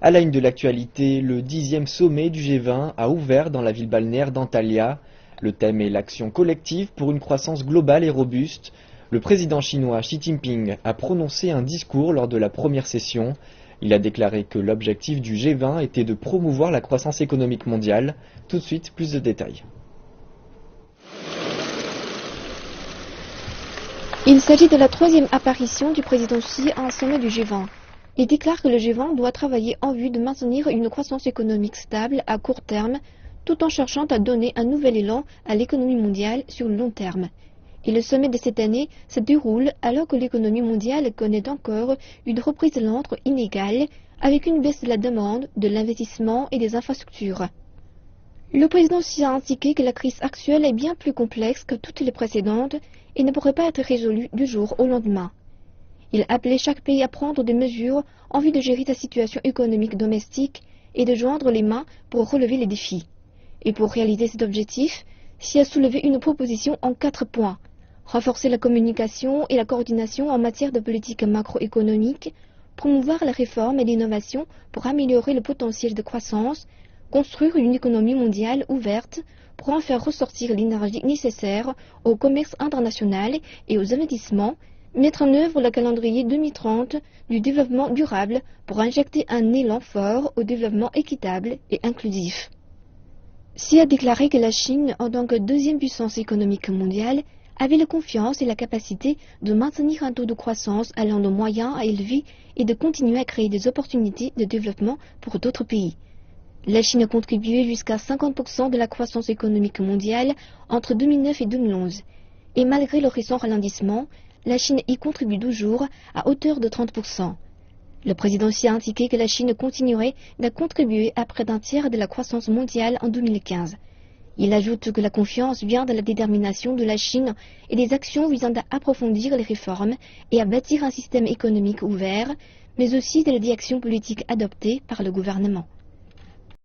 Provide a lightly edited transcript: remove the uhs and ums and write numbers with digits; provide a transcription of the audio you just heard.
À la une de l'actualité, le 10e sommet du G20 a ouvert dans la ville balnéaire d'Antalya. Le thème est l'action collective pour une croissance globale et robuste. Le président chinois Xi Jinping a prononcé un discours lors de la première session. Il a déclaré que l'objectif du G20 était de promouvoir la croissance économique mondiale. Tout de suite, plus de détails. Il s'agit de la troisième apparition du président Xi à un sommet du G20. Il déclare que le G20 doit travailler en vue de maintenir une croissance économique stable à court terme, tout en cherchant à donner un nouvel élan à l'économie mondiale sur le long terme. Et le sommet de cette année se déroule alors que l'économie mondiale connaît encore une reprise lente inégale, avec une baisse de la demande, de l'investissement et des infrastructures. Le président Xi a indiqué que la crise actuelle est bien plus complexe que toutes les précédentes et ne pourrait pas être résolue du jour au lendemain. Il a appelé chaque pays à prendre des mesures en vue de gérer sa situation économique domestique et de joindre les mains pour relever les défis. Et pour réaliser cet objectif, Xi a soulevé une proposition en 4 points. Renforcer la communication et la coordination en matière de politique macroéconomique, promouvoir la réforme et l'innovation pour améliorer le potentiel de croissance, construire une économie mondiale ouverte pour en faire ressortir l'énergie nécessaire au commerce international et aux investissements, mettre en œuvre le calendrier 2030 du développement durable pour injecter un élan fort au développement équitable et inclusif. Xi a déclaré que la Chine, en tant que deuxième puissance économique mondiale, avait la confiance et la capacité de maintenir un taux de croissance allant de moyen à élevé et de continuer à créer des opportunités de développement pour d'autres pays. La Chine a contribué jusqu'à 50% de la croissance économique mondiale entre 2009 et 2011. Et malgré le récent ralentissement, la Chine y contribue toujours à hauteur de 30%. Le président Xi a indiqué que la Chine continuerait de contribuer à près d'un tiers de la croissance mondiale en 2015. Il ajoute que la confiance vient de la détermination de la Chine et des actions visant à approfondir les réformes et à bâtir un système économique ouvert, mais aussi de la direction politique adoptée par le gouvernement.